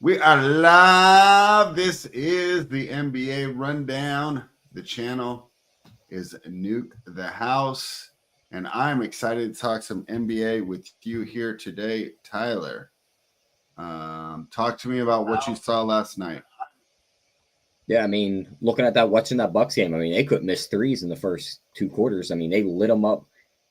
We are live. This is the NBA Rundown. The channel is Nuke the House, and I'm excited to talk some NBA with you here today, Tyler. Talk to me about what you saw last night. Yeah, I mean, watching that Bucks game, I mean, they couldn't miss threes in the first two quarters. I mean, they lit them up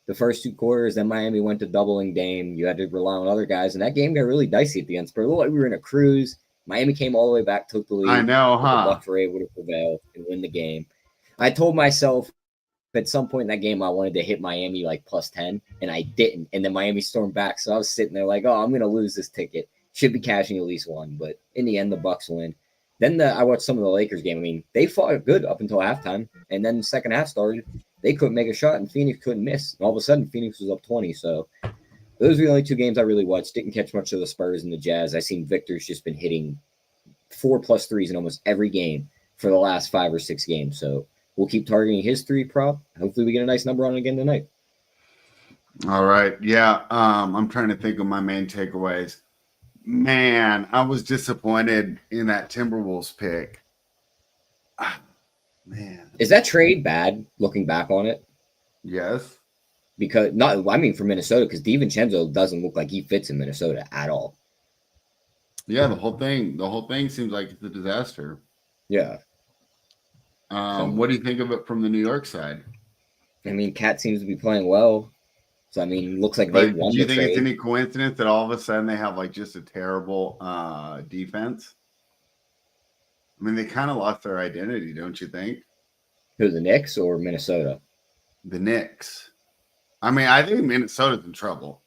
the first two quarters. Then Miami went to doubling Dame. You had to rely on other guys, and that game got really dicey at the end. It looked like we were in a cruise. Miami came all the way back, took the I lead, know, but the huh? Bucks were able to prevail and win the game. I told myself at some point in that game I wanted to hit Miami like plus 10, and I didn't. And then Miami stormed back, so I was sitting there like, oh, I'm going to lose this ticket. Should be cashing at least one, but in the end, the Bucks win. Then I watched some of the Lakers game. I mean, they fought good up until halftime, and then the second half started. They couldn't make a shot, and Phoenix couldn't miss. And all of a sudden, Phoenix was up 20. So those are the only two games I really watched. Didn't catch much of the Spurs and the Jazz. I seen Victor's just been hitting 4+ threes in almost every game for the last 5 or 6 games. So we'll keep targeting his 3 prop. Hopefully, we get a nice number on it again tonight. All right. Yeah. I'm trying to think of my main takeaways. Man, I was disappointed in that Timberwolves pick. Man. Is that trade bad looking back on it? Yes. Because for Minnesota, because DiVincenzo doesn't look like he fits in Minnesota at all. Yeah, the whole thing seems like it's a disaster. Yeah. What do you think of it from the New York side? I mean, Cat seems to be playing well. So, I mean, looks like they won. Do you think it's any coincidence that all of a sudden they have like just a terrible defense? I mean, they kind of lost their identity, don't you think? Who, the Knicks or Minnesota? The Knicks. I mean, I think Minnesota's in trouble.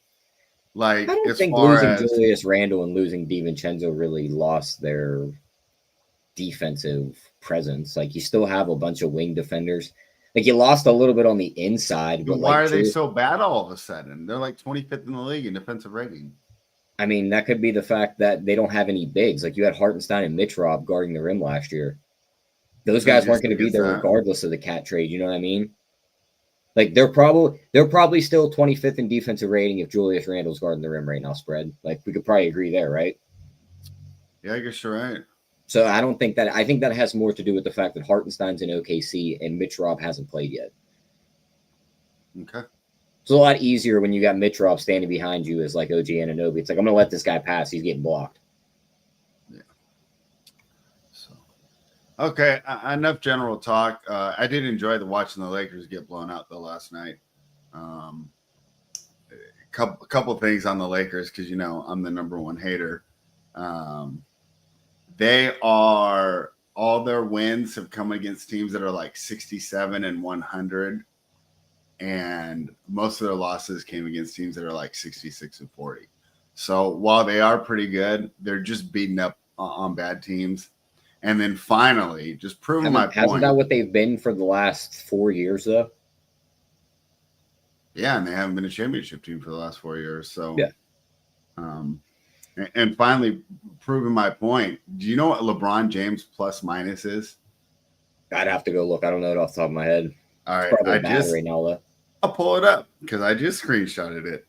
Like, I don't think losing Julius Randle and losing DiVincenzo really lost their defensive presence. Like, you still have a bunch of wing defenders. Like, you lost a little bit on the inside. But why are they so bad all of a sudden? They're like 25th in the league in defensive rating. I mean, that could be the fact that they don't have any bigs. Like, you had Hartenstein and Mitrov guarding the rim last year. Those guys weren't going to be there regardless of the Cat trade. You know what I mean? Like, they're probably still 25th in defensive rating if Julius Randle's guarding the rim right now, spread. Like, we could probably agree there, right? Yeah, I guess you're right. So I think that has more to do with the fact that Hartenstein's in OKC and Mitrov hasn't played yet. Okay. It's a lot easier when you got Mitrov standing behind you as like OG Anunoby. It's like, I'm going to let this guy pass. He's getting blocked. Yeah. So, okay, enough general talk. I did enjoy watching the Lakers get blown out though last night. A couple things on the Lakers because I'm the number one hater. They are all their wins have come against teams that are like 67 and 100, and most of their losses came against teams that are like 66 and 40. So while they are pretty good, they're just beating up on bad teams. And then finally, just proving my point. Hasn't that what they've been for the last 4 years, though? Yeah, and they haven't been a championship team for the last 4 years. So yeah. And finally, proving my point. Do you know what LeBron James plus minus is? I'd have to go look. I don't know it off the top of my head. All right, right now, though. I'll pull it up because I just screenshotted it.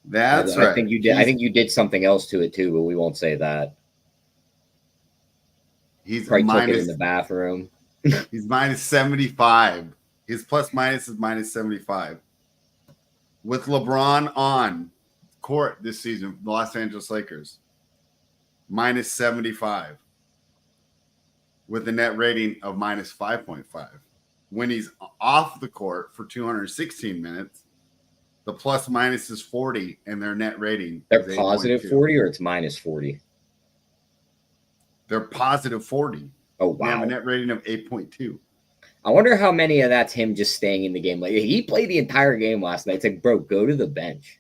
That's right. I think you did. I think you did something else to it too, but we won't say that. He's probably took it in the bathroom. He's minus 75. His plus minus is minus 75. With LeBron on court this season, the Los Angeles Lakers, minus 75. With a net rating of minus 5.5. When he's off the court for 216 minutes, the plus minus is 40, and their net rating they're positive 40 or it's minus 40? They're positive 40. Oh, wow. They have a net rating of 8.2. I wonder how many of that's him just staying in the game. Like, he played the entire game last night. It's like, bro, go to the bench.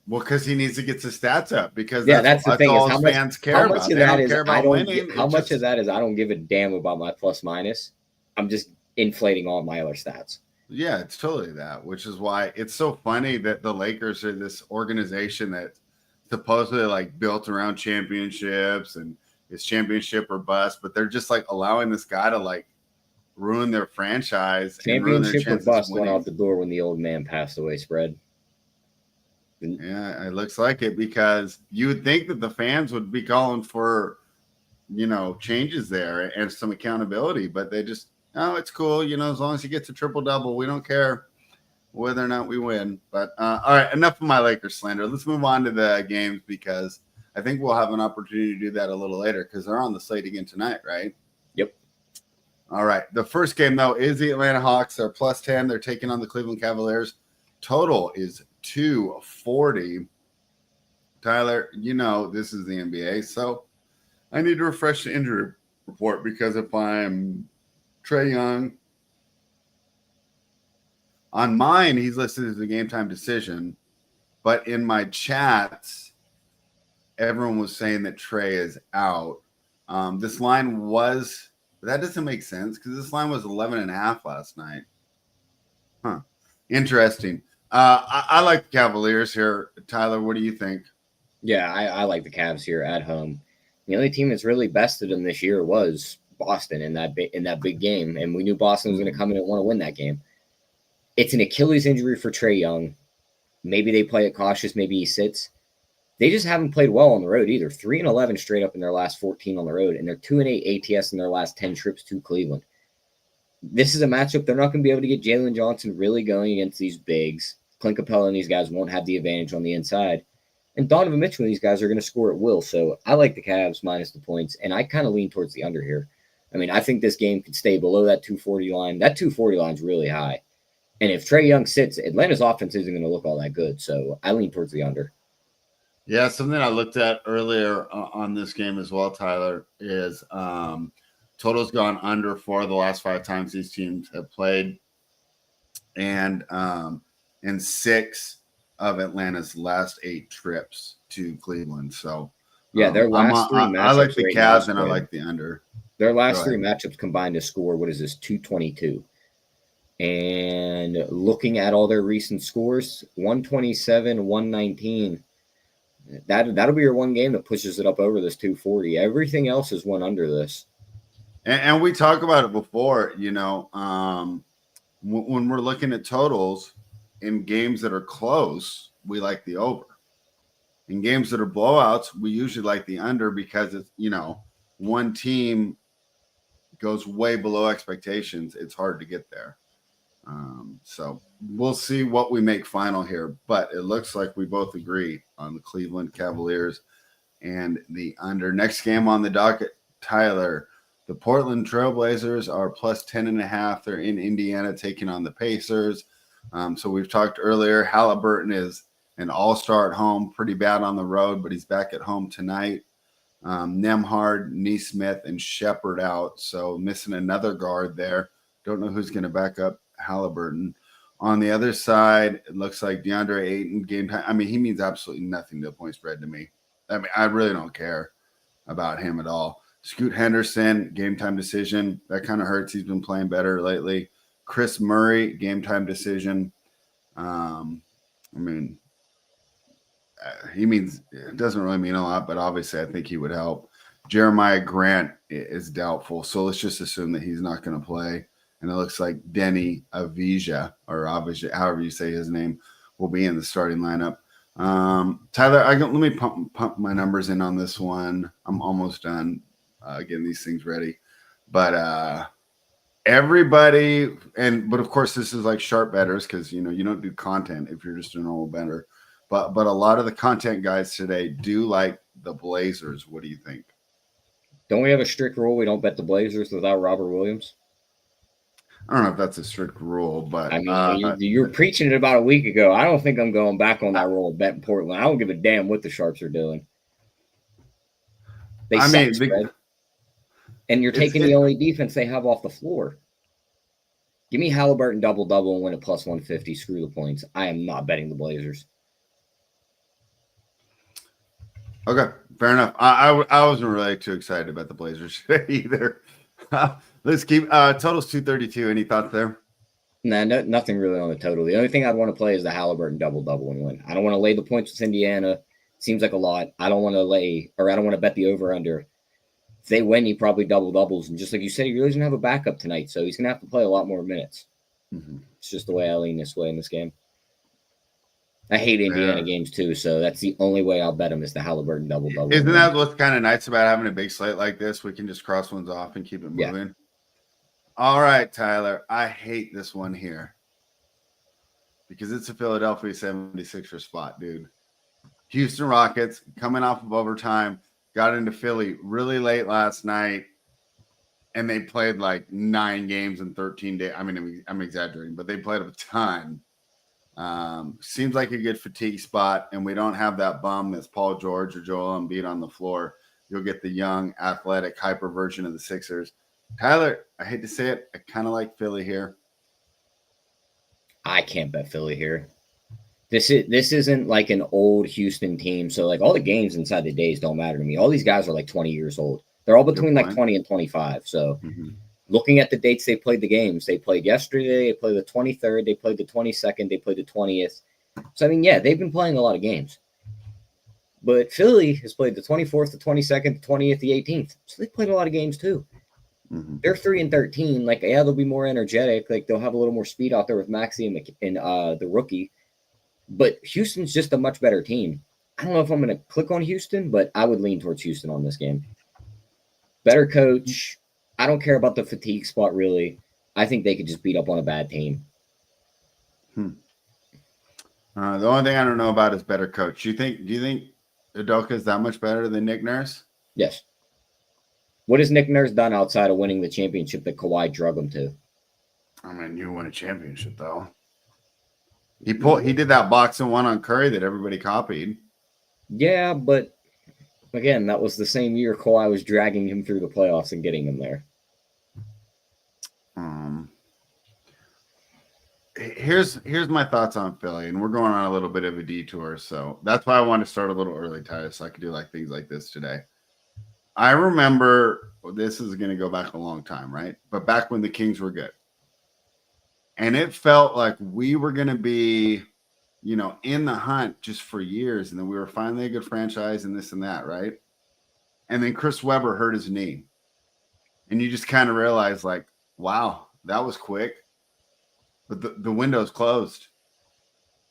Well, because he needs to get his stats up. Because that's the thing. All is fans care about. They don't care about winning. How much of that is I don't give a damn about my plus minus. I'm just inflating all my other stats. Yeah, it's totally that, which is why it's so funny that the Lakers are this organization that supposedly like built around championships and is championship or bust, but they're just like allowing this guy to like ruin their franchise. Championship or bust went out the door when the old man passed away, spread. Yeah, it looks like it, because you would think that the fans would be calling for, changes there and some accountability, but they just, oh, it's cool. As long as he gets a triple double, we don't care whether or not we win. But all right, enough of my Lakers slander. Let's move on to the games, because I think we'll have an opportunity to do that a little later, because they're on the slate again tonight, right? Yep. All right. The first game, though, is the Atlanta Hawks. They're plus 10. They're taking on the Cleveland Cavaliers. Total is 240. Tyler, this is the NBA, so I need to refresh the injury report, because if I'm Trae Young, on mine, he's listed as a game time decision, but in my chats, everyone was saying that Trae is out. This line was, that doesn't make sense, because this line was 11.5 last night. Huh. Interesting. I like the Cavaliers here. Tyler, what do you think? Yeah, I like the Cavs here at home. The only team that's really bested them this year was Boston in that big game, and we knew Boston was going to come in and want to win that game. It's an Achilles injury for Trae Young. Maybe they play it cautious. Maybe he sits. They just haven't played well on the road either. 3-11 straight up in their last 14 on the road, and they're 2-8 ATS in their last 10 trips to Cleveland. This is a matchup they're not going to be able to get Jalen Johnson really going against these bigs. Clint Capella and these guys won't have the advantage on the inside. And Donovan Mitchell and these guys are going to score at will. So I like the Cavs minus the points, and I kind of lean towards the under here. I mean, I think this game could stay below that 240 line. That 240 line is really high. And if Trae Young sits, Atlanta's offense isn't going to look all that good. So I lean towards the under. Yeah, something I looked at earlier on this game as well, Tyler, is total's gone under 4 of the last 5 times these teams have played, and 6 of Atlanta's last 8 trips to Cleveland. So yeah, their last 3 matchups. I like the right Cavs, now, and I like the under. Their last 3 matchups combined to score, what is this, 222. And looking at all their recent scores, 127, 119. That'll be your one game that pushes it up over this 240. Everything else is one under this. And we talked about it before, when we're looking at totals in games that are close, we like the over. In games that are blowouts, we usually like the under, because it's, one team goes way below expectations. It's hard to get there. So we'll see what we make final here, but it looks like we both agree on the Cleveland Cavaliers and the under. Next game on the docket, Tyler, the Portland Trailblazers are plus 10.5. They're in Indiana taking on the Pacers. So we've talked earlier, Halliburton is an all-star at home, pretty bad on the road, but he's back at home tonight. Nemhard, Neesmith, and Shepard out, so missing another guard there. Don't know who's going to back up Halliburton. On the other side, it looks like DeAndre Ayton game time. I mean, he means absolutely nothing to the point spread to me. I mean, I really don't care about him at all. Scoot Henderson, game time decision. That kind of hurts. He's been playing better lately. Chris Murray, game time decision. He means, it doesn't really mean a lot, but obviously I think he would help. Jeremiah Grant is doubtful, so let's just assume that he's not going to play. And it looks like Denny Avija, or Avija, however you say his name, will be in the starting lineup. Tyler, let me pump my numbers in on this one. I'm almost done getting these things ready. But everybody, but of course this is like sharp bettors, because you don't do content if you're just a normal bettor. But a lot of the content guys today do like the Blazers. What do you think? Don't we have a strict rule we don't bet the Blazers without Robert Williams? I don't know if that's a strict rule, but I mean, you were preaching it about a week ago. I don't think I'm going back on that rule of betting Portland. I don't give a damn what the Sharps are doing. And you're taking the only defense they have off the floor. Give me Halliburton double-double and win at plus 150. Screw the points. I am not betting the Blazers. Okay, fair enough. I wasn't really too excited about the Blazers either. Let's keep totals 232. Any thoughts there? Nah, nothing really on the total. The only thing I'd want to play is the Halliburton double-double and win. I don't want to lay the points with Indiana. Seems like a lot. I don't want to bet the over-under. If they win, he probably double-doubles. And just like you said, he really doesn't have a backup tonight, so he's going to have to play a lot more minutes. Mm-hmm. It's just the way I lean this way in this game. I hate Indiana Yeah. games too, so that's the only way I'll bet them is the Halliburton double. Isn't that what's kind of nice about having a big slate like this? We can just cross ones off and keep it Yeah. moving. All right, Tyler. I hate this one here because it's a Philadelphia 76er spot, dude. Houston Rockets coming off of overtime, got into Philly really late last night, and they played like 9 games in 13 days. I mean, I'm exaggerating, but they played a ton. Seems like a good fatigue spot, and we don't have that bum that's Paul George or Joel Embiid on the floor. You'll get the young, athletic, hyper version of the Sixers. Tyler, I hate to say it, I kind of like Philly here. I can't bet Philly here. This isn't like an old Houston team, so like all the games inside the days don't matter to me. All these guys are like 20 years old. They're all between like 20 and 25. So looking at the dates they played the games, they played yesterday, they played the 23rd, they played the 22nd, they played the 20th. So I mean, yeah, they've been playing a lot of games. But Philly has played the 24th, the 22nd, the 20th, the 18th. So they played a lot of games too. They're 3-13. Like, yeah, they'll be more energetic. Like, they'll have a little more speed out there with Maxey and the rookie. But Houston's just a much better team. I don't know if I'm going to click on Houston, but I would lean towards Houston on this game. Better coach. I don't care about the fatigue spot, really. I think they could just beat up on a bad team. The only thing I don't know about is better coach. Do you think Udoka is that much better than Nick Nurse? Yes. What has Nick Nurse done outside of winning the championship that Kawhi drug him to? I mean, you won a championship though. He did that box and one on Curry that everybody copied. Yeah, but again, that was the same year Kawhi was dragging him through the playoffs and getting him there. Here's my thoughts on Philly, and we're going on a little bit of a detour, so that's why I wanted to start a little early, Tyler, so I could do like things like this today. I remember this is going to go back a long time, right? But back when the Kings were good, and it felt like we were going to be, in the hunt just for years, and then we were finally a good franchise, and this and that, right? And then Chris Webber hurt his knee, and you just kind of realize, like, wow, that was quick. But the window's closed.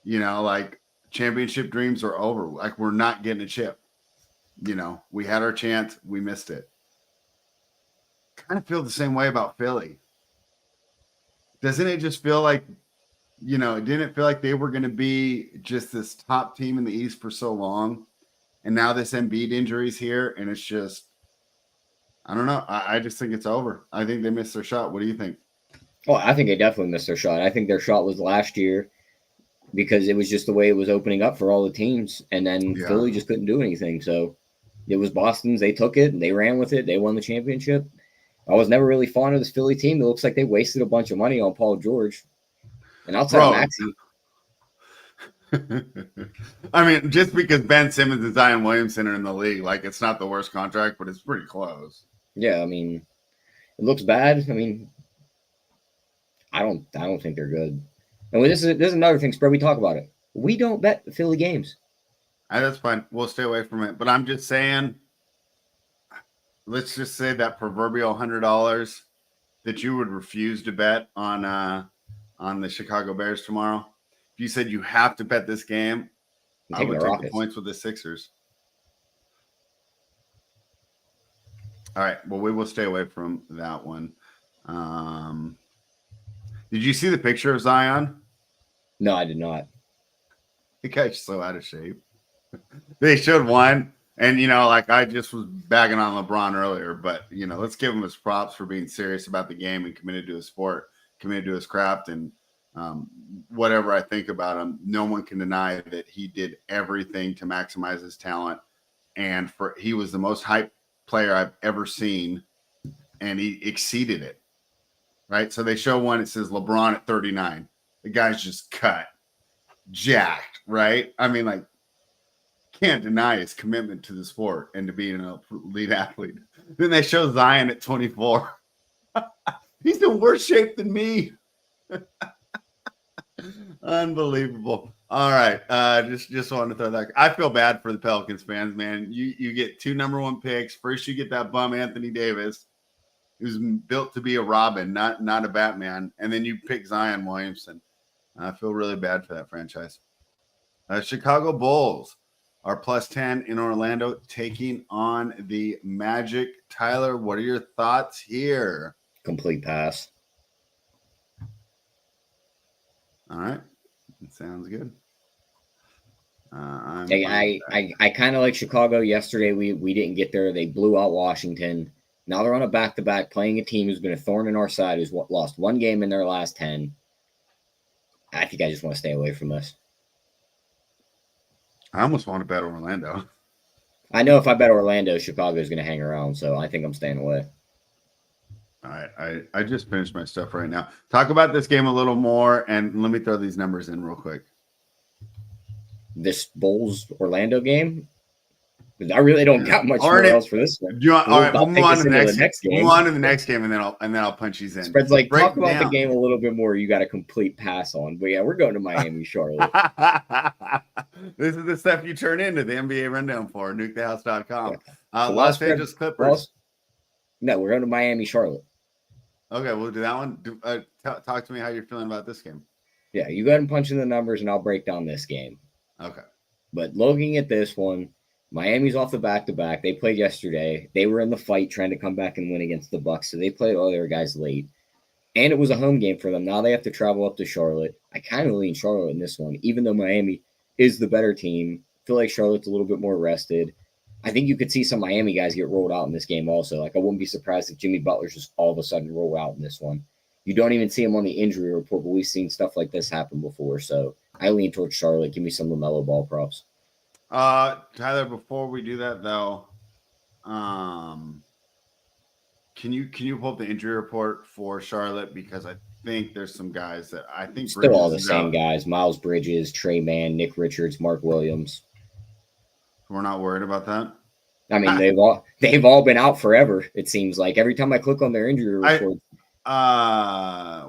Like championship dreams are over. Like we're not getting a chip. We had our chance. We missed it. Kind of feel the same way about Philly. Doesn't it just feel like, it didn't feel like they were going to be just this top team in the East for so long. And now this Embiid injury's here. And it's just, I don't know. I just think it's over. I think they missed their shot. What do you think? Oh, I think they definitely missed their shot. I think their shot was last year because it was just the way it was opening up for all the teams. And then Philly just couldn't do anything. So it was Boston's. They took it and they ran with it. They won the championship. I was never really fond of this Philly team. It looks like they wasted a bunch of money on Paul George. And outside of Maxey. I mean, just because Ben Simmons and Zion Williamson are in the league, like it's not the worst contract, but it's pretty close. Yeah, I mean, it looks bad. I mean, I don't think they're good. And this is another thing, Spread. We talk about it. We don't bet the Philly games. That's fine. We'll stay away from it. But I'm just saying, let's just say that proverbial $100 that you would refuse to bet on the Chicago Bears tomorrow. If you said you have to bet this game, I would take the points with the Sixers. All right. Well, we will stay away from that one. Did you see the picture of Zion? No, I did not. The guy's so out of shape. They showed one, and like I just was bagging on LeBron earlier, but let's give him his props for being serious about the game and committed to his sport, committed to his craft, and whatever I think about him, no one can deny that he did everything to maximize his talent, and he was the most hyped player I've ever seen, and he exceeded it. Right, so they show one. It says LeBron at 39. The guy's just cut, jacked. Right, I mean, like, can't deny his commitment to the sport and to being an elite athlete. Then they show Zion at 24. He's in worse shape than me. Unbelievable. All right, just wanted to throw that. I feel bad for the Pelicans fans, man. You get 2 number 1 picks. First, you get that bum Anthony Davis, who's built to be a Robin, not a Batman. And then you pick Zion Williamson. I feel really bad for that franchise. Chicago Bulls are plus 10 in Orlando, taking on the Magic. Tyler, what are your thoughts here? Complete pass. All right. It sounds good. I kind of like Chicago yesterday. We didn't get there. They blew out Washington. Now they're on a back-to-back playing a team who's been a thorn in our side, who's lost one game in their last 10. I think I just want to stay away from this. I almost want to bet Orlando. I know if I bet Orlando, Chicago is going to hang around, so I think I'm staying away. All right. I just finished my stuff right now. Talk about this game a little more, and let me throw these numbers in real quick. This Bulls-Orlando game? I really don't got much more else for this one. All right, we'll move on to the next game. Move on to the next game, and then I'll punch these in. Spread's like, talk about the game a little bit more. You got a complete pass on. But yeah, we're going to Miami, Charlotte. This is the stuff you turn into the NBA rundown for nukethehouse.com. Los Angeles Clippers. No, we're going to Miami, Charlotte. Okay, we'll do that one. Talk to me how you're feeling about this game. Yeah, you go ahead and punch in the numbers, and I'll break down this game. Okay. But looking at this one, Miami's off the back-to-back. They played yesterday. They were in the fight trying to come back and win against the Bucks, so they played all their guys late. And it was a home game for them. Now they have to travel up to Charlotte. I kind of lean Charlotte in this one, even though Miami is the better team. I feel like Charlotte's a little bit more rested. I think you could see some Miami guys get rolled out in this game also. Like, I wouldn't be surprised if Jimmy Butler's just all of a sudden rolled out in this one. You don't even see him on the injury report, but we've seen stuff like this happen before. So I lean towards Charlotte. Give me some LaMelo Ball props. Tyler, before we do that though, can you pull up the injury report for Charlotte? Because I think there's some guys that I think still all the same guys: Miles Bridges, Trey Mann, Nick Richards, Mark Williams. We're not worried about that. I mean, they've all been out forever. It seems like every time I click on their injury report.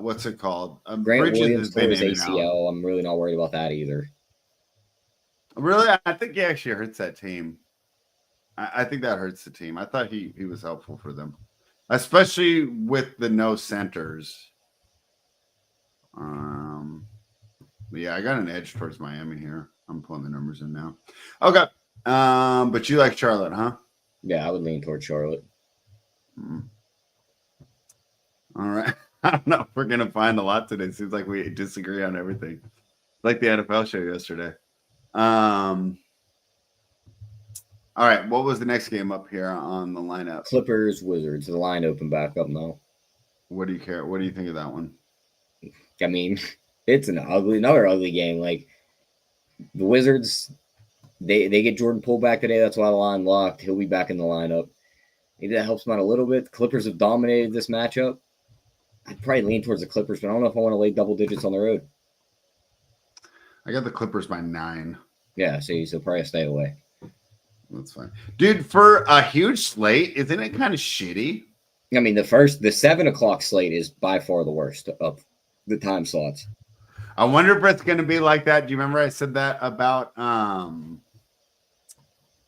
What's it called? Grant Bridges Williams tore his ACL. I'm really not worried about that either. Really, I think he actually hurts that team. I think that hurts the team. I thought he was helpful for them, especially with the no centers. But yeah, I got an edge towards Miami here. I'm pulling the numbers in now. Okay, but you like Charlotte, huh? Yeah, I would lean towards Charlotte. All right. I don't know if we're gonna find a lot today. It seems like we disagree on everything, like the NFL show yesterday. All right, what was the next game up here on the lineup? Clippers, Wizards. The line opened back up now. What do you care? What do you think of that one? I mean, it's another ugly game. Like the Wizards, they get Jordan pulled back today. That's why the line locked. He'll be back in the lineup. Maybe that helps him out a little bit. The Clippers have dominated this matchup. I'd probably lean towards the Clippers, but I don't know if I want to lay double digits on the road. I got the Clippers by 9. Yeah, so probably stay away. That's fine. Dude, for a huge slate, isn't it kind of shitty? I mean, the 7:00 slate is by far the worst of the time slots. I wonder if it's going to be like that. Do you remember I said that about the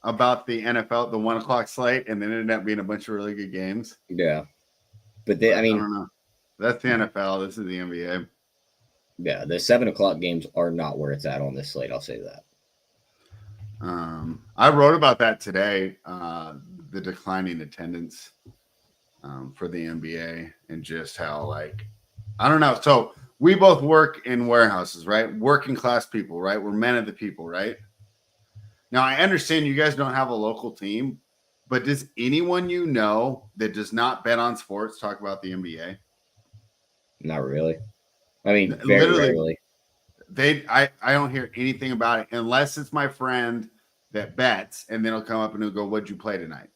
NFL, the 1:00 slate, and then it ended up being a bunch of really good games? Yeah. But I don't know. That's the NFL. This is the NBA. Yeah, the 7:00 games are not where it's at on this slate. I'll say that. I wrote about that today, the declining attendance for the NBA and just how, like, I don't know. So we both work in warehouses, right? Working class people, right? We're men of the people, right? Now, I understand you guys don't have a local team, but does anyone you know that does not bet on sports talk about the NBA? Not really. I mean, very rarely. I don't hear anything about it unless it's my friend that bets, and then he'll come up and he'll go, "What'd you play tonight?"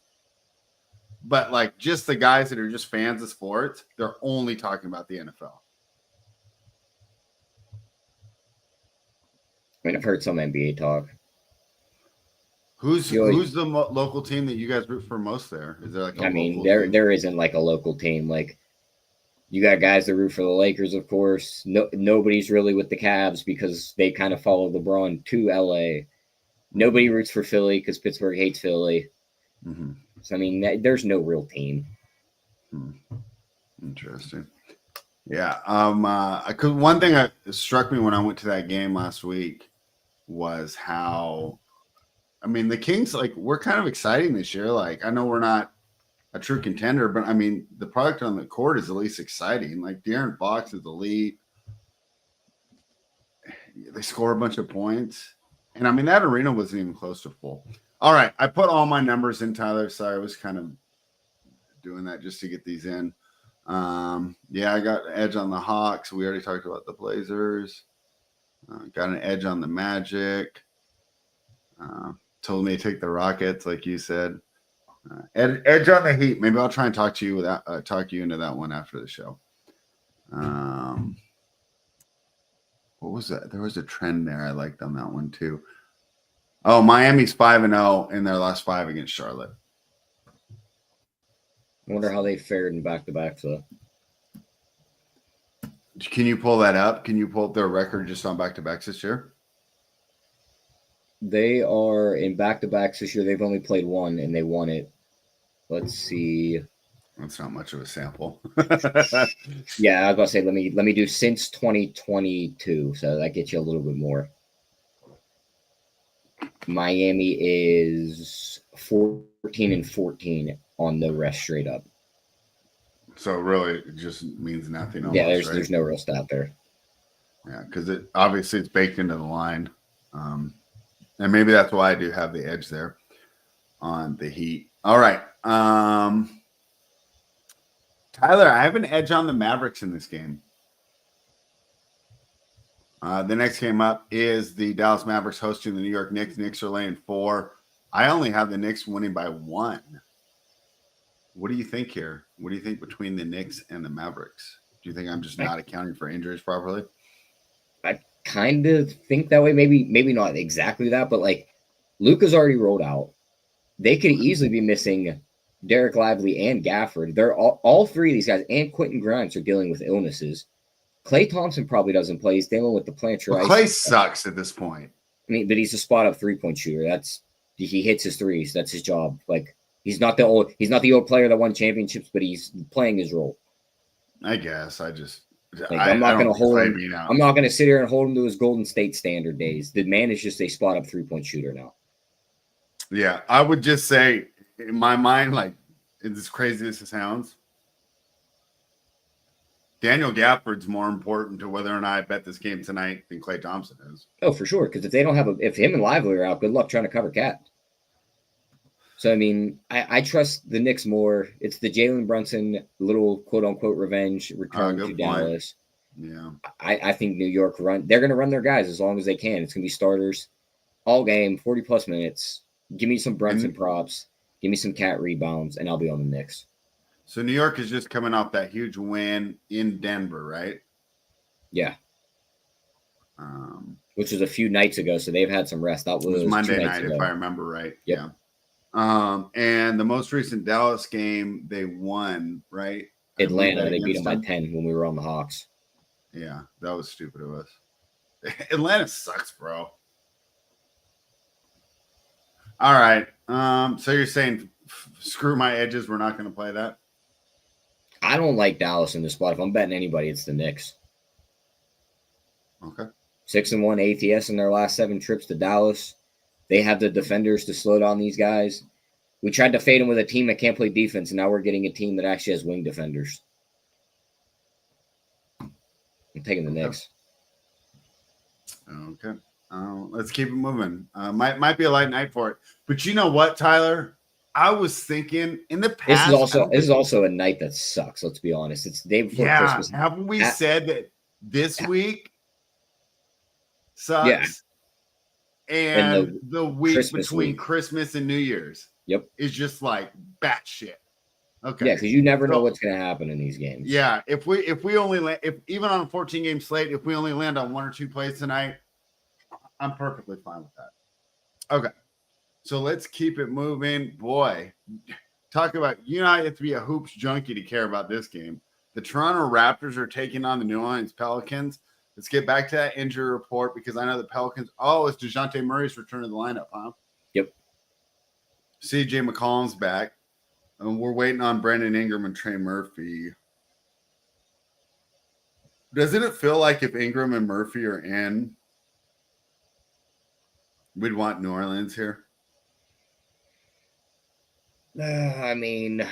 But like just the guys that are just fans of sports, they're only talking about the NFL. I mean, I've heard some NBA talk. Who's the local team that you guys root for most there? Is there like there isn't like a local team. Like you got guys that root for the Lakers, of course. Nobody's really with the Cavs because they kind of follow LeBron to LA. Nobody roots for Philly because Pittsburgh hates Philly. Mm-hmm. So I mean, there's no real team. Interesting. Yeah. Because one thing that struck me when I went to that game last week was how, I mean, the Kings, like, we're kind of exciting this year. Like, I know we're not a true contender, but I mean, the product on the court is at least exciting. Like, De'Aaron Fox is elite. They score a bunch of points. And I mean, that arena wasn't even close to full. All right. I put all my numbers in, Tyler. Sorry, I was kind of doing that just to get these in. Yeah, I got an edge on the Hawks. We already talked about the Blazers. Got an edge on the Magic. Told me to take the Rockets, like you said. Edge on the Heat. Maybe I'll try and talk you into that one after the show. What was that? There was a trend there I liked on that one too. Oh, Miami's 5-0 in their last 5 against Charlotte. I wonder how they fared in back-to-backs, though. Can you pull that up? Can you pull up their record just on back-to-backs this year? They are in back-to-backs this year. They've only played one, and they won it. Let's see. That's not much of a sample. Yeah, I was going to say, let me do since 2022, so that gets you a little bit more. Miami is 14-14 on the rest straight up. So really, it just means nothing. Almost, yeah, right? there's no real stat there. Yeah, because it obviously it's baked into the line, and maybe that's why I do have the edge there on the Heat. All right, Tyler, I have an edge on the Mavericks in this game. The next game up is the Dallas Mavericks hosting the New York Knicks. Knicks are laying 4. I only have the Knicks winning by 1. What do you think here? What do you think between the Knicks and the Mavericks? Do you think I'm just not accounting for injuries properly? I kind of think that way. Maybe not exactly that, but like Luka's already rolled out. They could easily be missing Derek Lively and Gafford. They're all 3 of these guys, and Quentin Grimes are dealing with illnesses. Klay Thompson probably doesn't play. He's dealing with the plantar. Well, Klay sucks at this point. I mean, but he's a spot-up 3-point shooter. He hits his threes. That's his job. Like he's not the old player that won championships, but he's playing his role. I guess I'm not going to hold him. I'm not going to sit here and hold him to his Golden State standard days. The man is just a spot-up 3-point shooter now. Yeah, I would just say in my mind, like as crazy as it sounds, Daniel Gafford's more important to whether or not I bet this game tonight than Klay Thompson is. Oh, for sure. Because if they don't have if him and Lively are out, good luck trying to cover Cat. So I mean, I trust the Knicks more. It's the Jalen Brunson little quote unquote revenge return to Dallas. Yeah, I think New York they're going to run their guys as long as they can. It's going to be starters all game, 40 plus minutes. Give me some Brunson props. Give me some Cat rebounds, and I'll be on the Knicks. So New York is just coming off that huge win in Denver, right? Yeah. Which was a few nights ago, so they've had some rest. That was Monday night, if I remember right. Yep. Yeah. And the most recent Dallas game, they won, right? Atlanta, they beat them by 10 when we were on the Hawks. Yeah, that was stupid of us. Atlanta sucks, bro. All right. So you're saying screw my edges, we're not going to play that? I don't like Dallas in this spot. If I'm betting anybody, it's the Knicks. Okay. 6-1 ATS in their last 7 trips to Dallas. They have the defenders to slow down these guys. We tried to fade them with a team that can't play defense, and now we're getting a team that actually has wing defenders. I'm taking the Knicks. Okay. Let's keep it moving. Might be a light night for it. But you know what, Tyler? I was thinking in the past. This is also a night that sucks. Let's be honest. It's the day before Christmas. Haven't we said that this week sucks? Yeah. And the week between Christmas and New Year's is just like batshit. Okay. Yeah, because you never know what's going to happen in these games. Yeah, if we only land, if even on a 14-game slate, if we only land on 1 or 2 plays tonight, I'm perfectly fine with that. Okay. So let's keep it moving. Boy, talk about, you have to be a hoops junkie to care about this game. The Toronto Raptors are taking on the New Orleans Pelicans. Let's get back to that injury report because I know the Pelicans. Oh, it's DeJounte Murray's return to the lineup, huh? Yep. CJ McCollum's back. And we're waiting on Brandon Ingram and Trey Murphy. Doesn't it feel like if Ingram and Murphy are in, We'd want New Orleans here. I mean,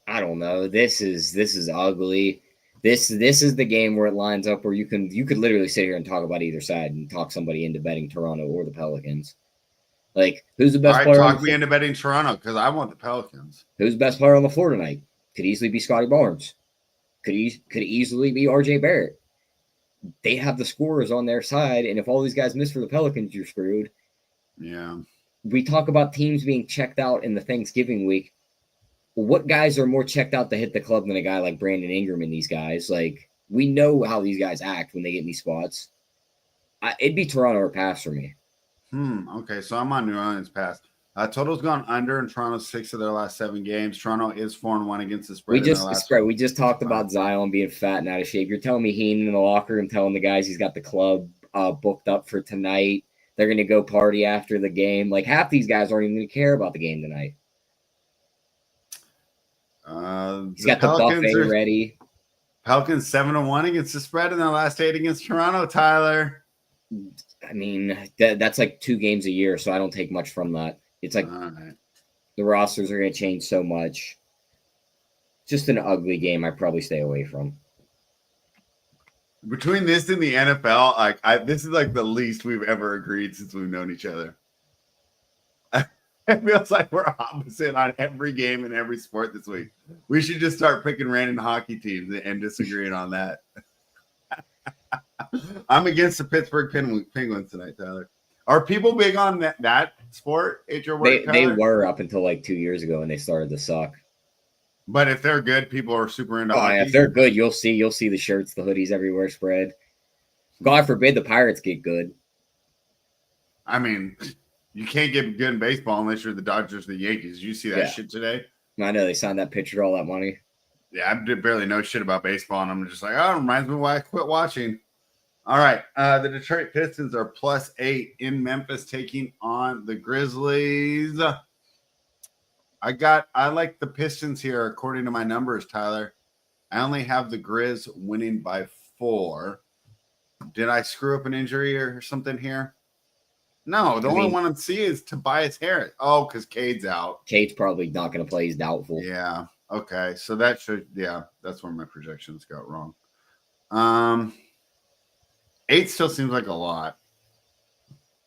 I don't know. This is ugly. This is the game where it lines up where you could literally sit here and talk about either side and talk somebody into betting Toronto or the Pelicans. Like, who's the All best right, player? talk me into betting Toronto because I want the Pelicans. Who's the best player on the floor tonight? Could easily be Scotty Barnes. Could easily be RJ Barrett. They have the scorers on their side, and if all these guys miss for the Pelicans, you're screwed. Yeah. We talk about teams being checked out in the Thanksgiving week. What guys are more checked out to hit the club than a guy like Brandon Ingram and these guys? Like, we know how these guys act when they get in these spots. It'd be Toronto or pass for me. Okay, so I'm on New Orleans pass. Total's gone under in Toronto's 6 of their last 7 games. Toronto is 4-1 against the spread. We just talked about Zion being fat and out of shape. You're telling me Heenan in the locker room telling the guys he's got the club booked up for tonight. They're going to go party after the game. Like, half these guys aren't even going to care about the game tonight. He's got the buffet ready. Pelicans 7-1 against the spread in their last 8 against Toronto, Tyler. I mean, that's like 2 games a year, so I don't take much from that. It's like the rosters are going to change so much. Just an ugly game I probably stay away from. Between this and the NFL, this is like the least we've ever agreed since we've known each other. It feels like we're opposite on every game in every sport this week. We should just start picking random hockey teams and disagreeing on that. I'm against the Pittsburgh Penguins tonight, Tyler. Are people big on that sport at your work, They were up until like 2 years ago, and they started to suck. But if they're good, people are super into hockey. Yeah, if they're good, you'll see the shirts, the hoodies everywhere spread. God forbid the Pirates get good. I mean, you can't get good in baseball unless you're the Dodgers, the Yankees. You see that shit today? I know they signed that pitcher for all that money. Yeah, I barely know shit about baseball, and I'm just like, oh, it reminds me why I quit watching. All right, the Detroit Pistons are +8 in Memphis, taking on the Grizzlies. I like the Pistons here, according to my numbers, Tyler. I only have the Grizz winning by 4. Did I screw up an injury or something here? No, the only one I'm seeing is Tobias Harris. Oh, because Cade's out. Cade's probably not going to play. He's doubtful. Yeah. Okay. So that should, that's where my projections got wrong. 8 still seems like a lot.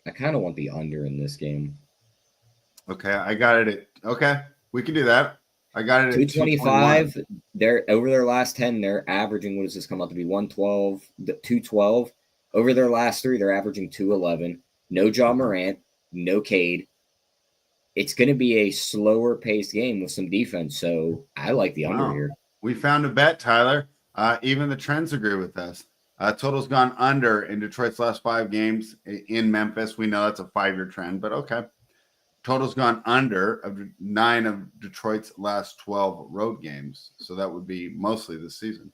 I kind of want the under in this game. Okay. I got it okay. We can do that. I got it at 225. They're over their last 10. They're averaging, what does this come out to be? 112, 212. Over their last 3, they're averaging 211. No Ja Morant, no Cade. It's going to be a slower paced game with some defense. So I like the under here. We found a bet, Tyler. Even the trends agree with us. Total's gone under in Detroit's last 5 games in Memphis. We know that's a 5-year trend, but okay. Total's gone under of 9 of Detroit's last 12 road games. So that would be mostly this season.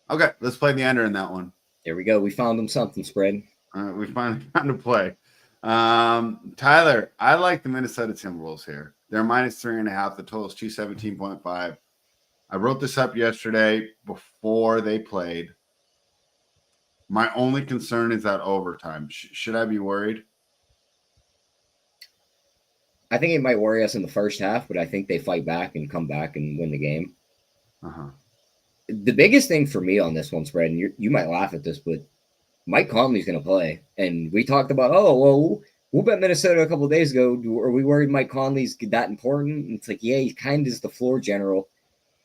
Okay, let's play the under in that one. There we go. We found them something spread. We finally found a play. Tyler, I like the Minnesota Timberwolves here. They're -3.5. The total is 217.5. I wrote this up yesterday before they played. My only concern is that overtime. Should I be worried? I think it might worry us in the first half, but I think they fight back and come back and win the game. The biggest thing for me on this one, spread, and you might laugh at this, but Mike Conley's going to play. And we talked about, we'll bet Minnesota a couple of days ago. Are we worried Mike Conley's that important? And it's like, yeah, he kind of is the floor general.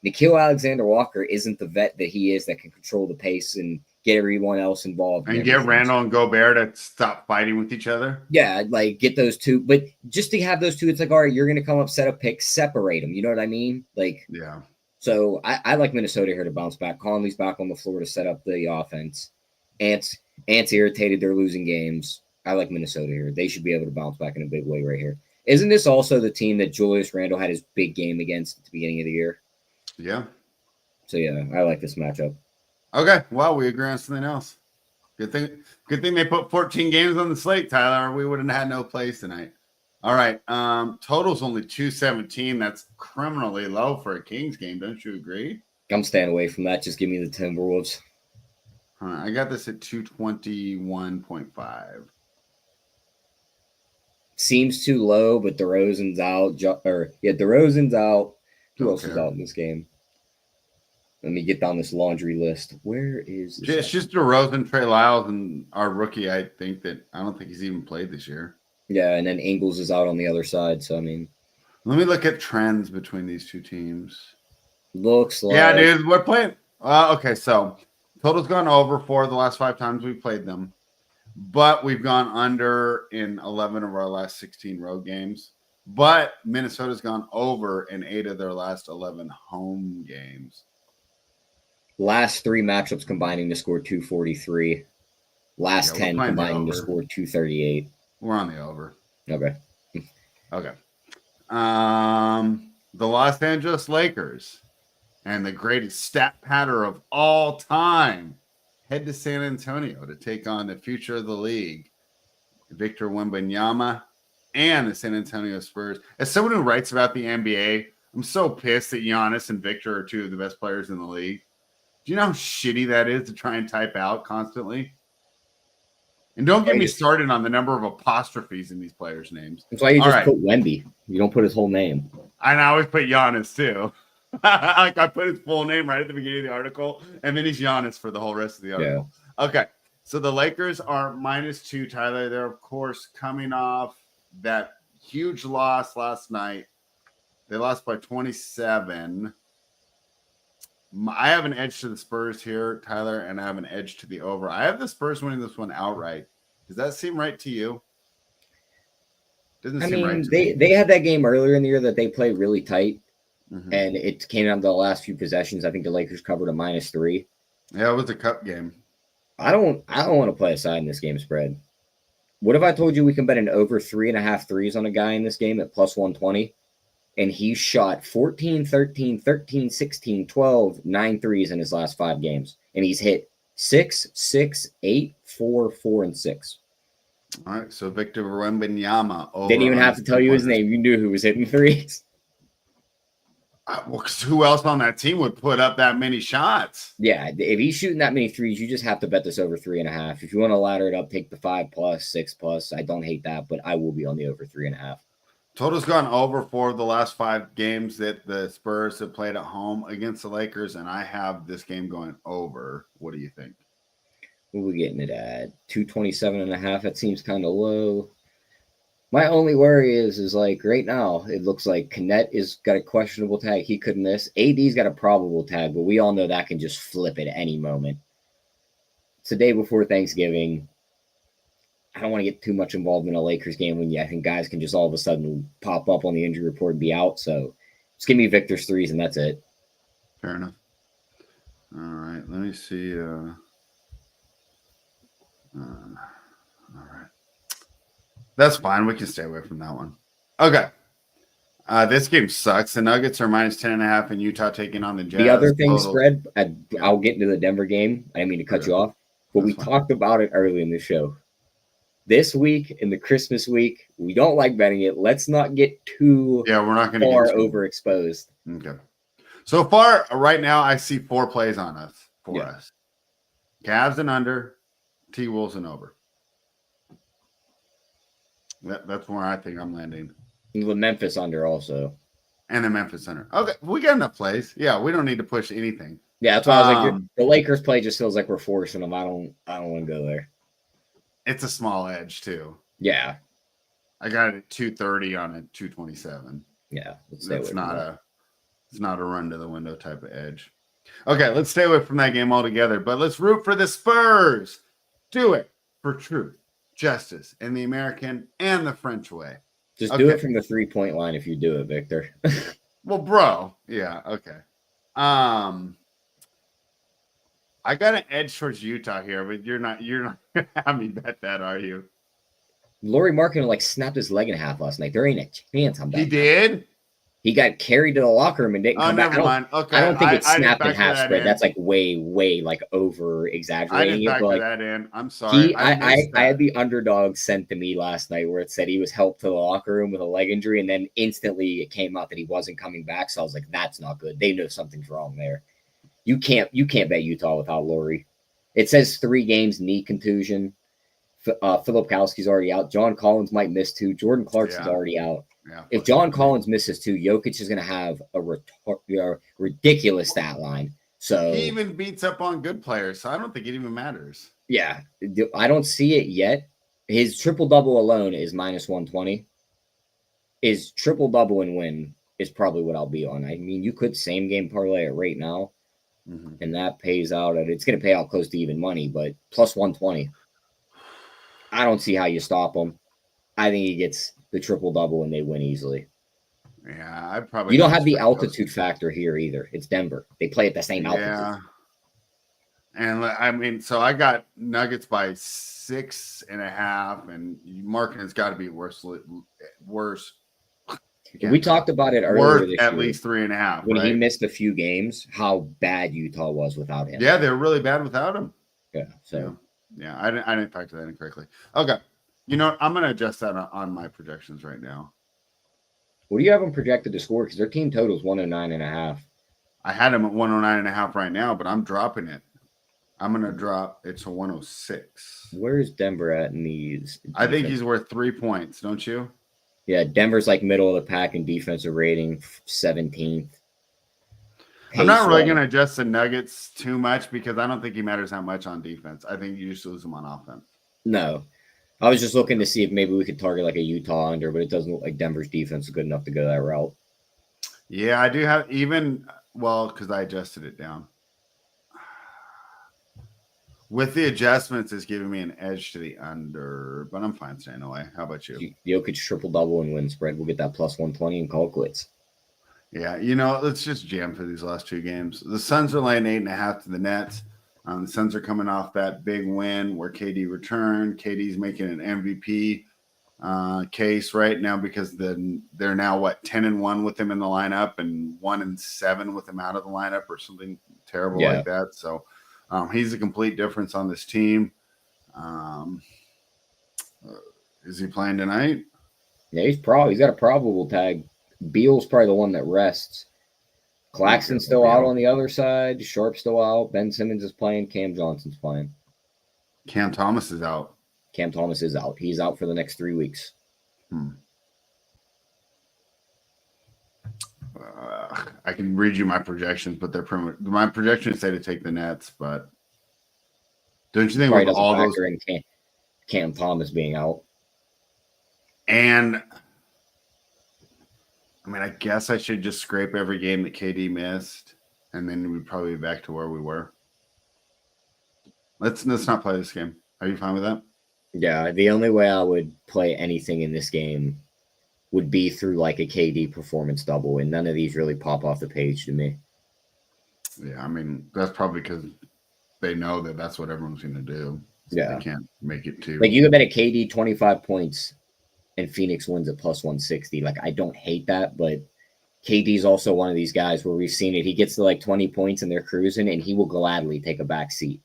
Nickeil Alexander-Walker isn't the vet that he is that can control the pace and get everyone else involved. And get Randall and Gobert to stop fighting with each other? Yeah, like get those two. But just to have those two, it's like, all right, you're going to come up, set up picks, separate them. You know what I mean? Like, yeah. So I like Minnesota here to bounce back. Conley's back on the floor to set up the offense. Ant's irritated. They're losing games. I like Minnesota here. They should be able to bounce back in a big way right here. Isn't this also the team that Julius Randle had his big game against at the beginning of the year? Yeah. So, yeah, I like this matchup. Okay. Well, we agree on something else. Good thing they put 14 games on the slate, Tyler. We would have had no plays tonight. All right. Total's only 217. That's criminally low for a Kings game. Don't you agree? I'm staying away from that. Just give me the Timberwolves. I got this at 221.5. Seems too low, but DeRozan's out. DeRozan's out. Who else is care. out in this game? Let me get down this laundry list. Where is this? It's just DeRozan, Trey Lyles, and our rookie. I don't think he's even played this year. Yeah, and then Ingles is out on the other side. So, I mean. Let me look at trends between these two teams. Looks like. Yeah, dude, we're playing. Okay, so total's gone over 4 of the last 5 times we played them. But we've gone under in 11 of our last 16 road games. But Minnesota's gone over in 8 of their last 11 home games. Last 3 matchups combining to score 243. Last 10 combining to score 238. We're on the over. Okay. Okay. The Los Angeles Lakers and the greatest stat patter of all time head to San Antonio to take on the future of the league, Victor Wembanyama and the San Antonio Spurs. As someone who writes about the NBA, I'm so pissed that Giannis and Victor are 2 of the best players in the league. Do you know how shitty that is to try and type out constantly? And don't get me started on the number of apostrophes in these players' names. That's why you just put Wemby. You don't put his whole name. I always put Giannis too. I put his full name right at the beginning of the article, and then he's Giannis for the whole rest of the article. Yeah. Okay, so the Lakers are -2, Tyler. They're, of course, coming off that huge loss last night. They lost by 27. I have an edge to the Spurs here, Tyler, and I have an edge to the over. I have the Spurs winning this one outright. Does that seem right to you? Doesn't seem right to me. They had that game earlier in the year that they played really tight, and it came down to the last few possessions. I think the Lakers covered a -3. Yeah, it was a cup game. I don't want to play a side in this game spread. What if I told you we can bet an over 3.5 threes on a guy in this game at +120? And he shot 14, 13, 13, 16, 12, 9 threes in his last 5 games. And he's hit 6, 6, 8, 4, 4, and 6. All right, so Victor Wembanyama. Didn't even have to tell you his name. You knew who was hitting threes. Well, because who else on that team would put up that many shots? Yeah, if he's shooting that many threes, you just have to bet this over 3.5. If you want to ladder it up, take the 5+, 6+. I don't hate that, but I will be on the over 3.5. Total's gone over 4 of the last 5 games that the Spurs have played at home against the Lakers, and I have this game going over. What do you think? What are we getting it at? 227.5. That seems kind of low. My only worry is like right now, it looks like Knet is got a questionable tag. He could miss. AD's got a probable tag, but we all know that can just flip at any moment. It's the day before Thanksgiving. I don't want to get too much involved in a Lakers game when I think guys can just all of a sudden pop up on the injury report and be out. So just give me Victor's threes and that's it. Fair enough. All right. Let me see. All right. That's fine. We can stay away from that one. Okay. This game sucks. The Nuggets are -10.5 in Utah taking on the Jazz. The other thing spread, I'll get into the Denver game. I didn't mean to cut you off, but we talked about it early in the show. This week in the Christmas week, we don't like betting it. Let's not get too we're not going to far overexposed. Okay. So far, right now, I see 4 plays on us for us. Cavs and under, T-Wolves and over. That's where I think I'm landing. The Memphis under also. And the Memphis under. Okay, we got enough plays. Yeah, we don't need to push anything. Yeah, that's why I was like, the Lakers play just feels like we're forcing them. I don't want to go there. It's a small edge too. Yeah. I got it at 230 on a 227. Yeah. It's not a run to the window type of edge. Okay, let's stay away from that game altogether, but let's root for the Spurs. Do it for truth, justice, and the American and the French way. Just do it from the 3-point line if you do it, Victor. Well, bro. Yeah, okay. I got an edge towards Utah here, but you're not gonna have me bet that, are you? Lauri Markkanen snapped his leg in half last night. There ain't a chance I'm betting. He did? He got carried to the locker room and didn't come back. Never mind. Okay. I don't think it's snapped in half spread. That's like way like over exaggerating it. I didn't factor that in. I'm sorry. I had the underdog sent to me last night where it said he was helped to the locker room with a leg injury, and then instantly it came out that he wasn't coming back. So I was like, that's not good. They know something's wrong there. You can't bet Utah without Lauri. It says 3 games, knee contusion. Filipkowski's already out. John Collins might miss 2. Jordan Clarkson's already out. Yeah. If John Collins misses 2, Jokic is going to have a ridiculous stat line. So he even beats up on good players, so I don't think it even matters. Yeah, I don't see it yet. His triple-double alone is -120. His triple-double and win is probably what I'll be on. I mean, you could same-game parlay it right now, and that pays out. It's going to pay out close to even money, but plus 120. I don't see how you stop him. I think he gets the triple-double and they win easily. Yeah, I probably. You don't have the altitude factor here either. It's Denver. They play at the same altitude. Yeah. And I mean, so I got Nuggets by 6.5, and Markin has got to be worse. We talked about it earlier this at year, least 3.5. When he missed a few games, how bad Utah was without him. Yeah, they're really bad without him. Yeah. So yeah, I didn't factor that in correctly. Okay. You know what? I'm going to adjust that on my projections right now. What do you have them projected to score? Because their team total is 109.5. I had him at 109.5 right now, but I'm dropping it. I'm going to drop it to 106. Where's Denver at in these? I think he's worth 3 points, don't you? Yeah, Denver's like middle of the pack in defensive rating, 17th. I'm not really going to adjust the Nuggets too much because I don't think he matters that much on defense. I think you just lose him on offense. No. I was just looking to see if maybe we could target like a Utah under, but it doesn't look like Denver's defense is good enough to go that route. Yeah, I do have because I adjusted it down. With the adjustments, it's giving me an edge to the under, but I'm fine staying away. How about you? Jokic triple-double and win spread. We'll get that plus 120 and call quits. Yeah, let's just jam for these last 2 games. The Suns are laying 8.5 to the Nets. The Suns are coming off that big win where KD returned. KD's making an MVP case right now because they're now 10-1 with him in the lineup and 1-7 with him out of the lineup or something terrible like that. So he's a complete difference on this team. Is he playing tonight? Yeah, he's got a probable tag. Beal's probably the one that rests. Claxton's still out on the other side. Sharp's still out. Ben Simmons is playing. Cam Johnson's playing. Cam Thomas is out. Cam Thomas is out. He's out for the next 3 weeks. I can read you my projections, but they're pretty much, my projections say to take the Nets, but don't you think with all those in Cam Thomas being out? And I mean, I guess I should just scrape every game that KD missed, and then we'd probably be back to where we were. Let's not play this game. Are you fine with that? Yeah, the only way I would play anything in this game would be through like a KD performance double, and none of these really pop off the page to me. Yeah, I mean, that's probably because they know that that's what everyone's going to do. So yeah. They can't make it too. Like, you can bet a KD 25 points and Phoenix wins at plus 160. Like, I don't hate that, but KD's also one of these guys where we've seen it. He gets to like 20 points and they're cruising, and he will gladly take a back seat.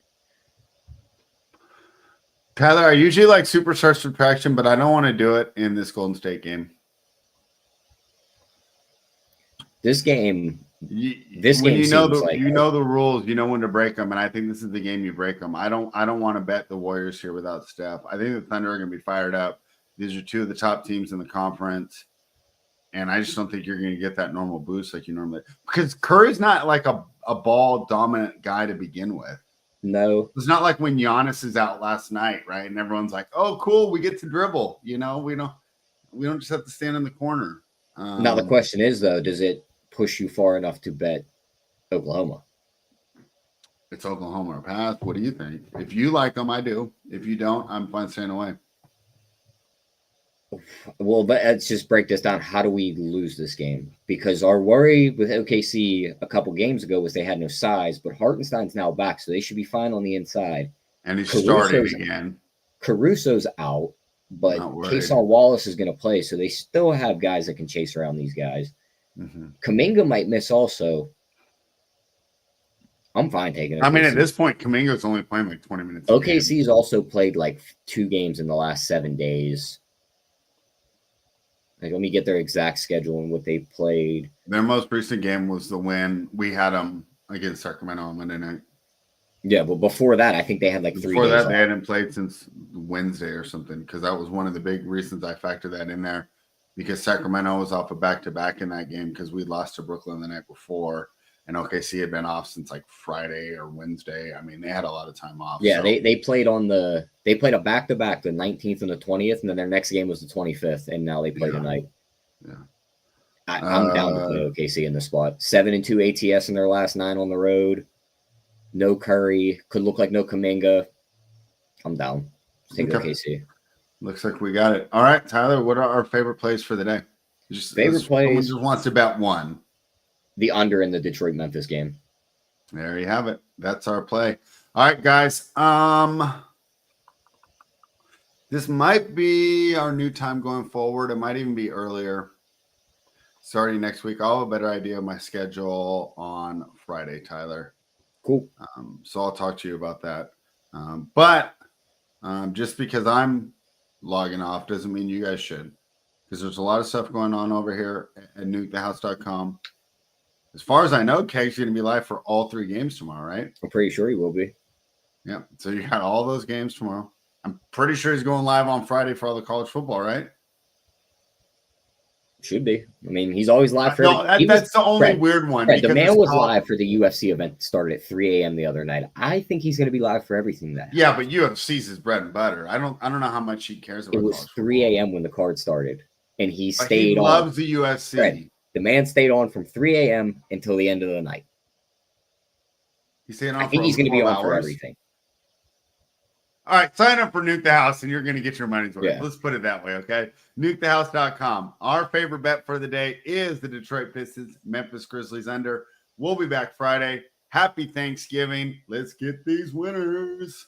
Tyler, I usually like superstar subtraction, but I don't want to do it in this Golden State game. This game, you know the rules, you know when to break them, and I think this is the game you break them. I don't want to bet the Warriors here without Steph. I think the Thunder are going to be fired up. These are 2 of the top teams in the conference, and I just don't think you're going to get that normal boost like you normally, because Curry's not like a ball dominant guy to begin with. No, it's not like when Giannis is out last night, right? And everyone's like, "Oh, cool, we get to dribble." We don't just have to stand in the corner. Now the question is though, does it push you far enough to bet Oklahoma? It's Oklahoma or pass. What do you think? If you like them, I do. If you don't, I'm fine staying away. Well, but let's just break this down. How do we lose this game? Because our worry with OKC a couple games ago was they had no size, but Hartenstein's now back, so they should be fine on the inside. And he's starting again. Caruso's out, but Kason Wallace is going to play, so they still have guys that can chase around these guys. Mm-hmm. Kuminga might miss also. I'm fine taking it. I mean, at this point, Kuminga's only playing like 20 minutes. OKC's also played like 2 games in the last 7 days. Like, let me get their exact schedule and what they played. Their most recent game was the win. We had them against Sacramento on Monday night. Yeah, but before that, I think they had like 3 Before days that, they off. hadn't played since Wednesday or something, because that was one of the big reasons I factored that in there, because Sacramento was off a back-to-back in that game because we lost to Brooklyn the night before, and OKC had been off since like Friday or Wednesday. I mean, they had a lot of time off. Yeah, so. they played a back-to-back the 19th and the 20th, and then their next game was the 25th, and now they play tonight. Yeah. I'm down to play OKC in the spot. 7-2 ATS in their last 9 on the road. No Curry. Could look like no Kuminga. I'm down. Take OKC. Looks like we got it. All right, Tyler, what are our favorite plays for the day? Favorite plays? Someone just wants to bet one. The under in the Detroit-Memphis game. There you have it. That's our play. All right, guys. This might be our new time going forward. It might even be earlier. Starting next week, I'll have a better idea of my schedule on Friday, Tyler. Cool. So I'll talk to you about that. But just because I'm logging off doesn't mean you guys should, because there's a lot of stuff going on over here at nukethehouse.com. As far as I know, Keg's going to be live for all 3 games tomorrow, right? I'm pretty sure he will be. Yeah. So you got all those games tomorrow. I'm pretty sure he's going live on Friday for all the college football, right? Should be. I mean, he's always live for. No, that's the only weird one. Fred, the man was live for the UFC event that started at 3 a.m. the other night. I think he's going to be live for everything that. Yeah, but UFC's his bread and butter. I don't know how much he cares about. It was 3 a.m. when the card started, and he stayed on. He loves the UFC. Fred, the man stayed on from 3 a.m. until the end of the night. He's staying on. I think he's going to be on for everything. All right, sign up for Nuke the House and you're going to get your money's worth. Yeah. Let's put it that way, okay? NukeTheHouse.com. Our favorite bet for the day is the Detroit Pistons, Memphis Grizzlies under. We'll be back Friday. Happy Thanksgiving. Let's get these winners.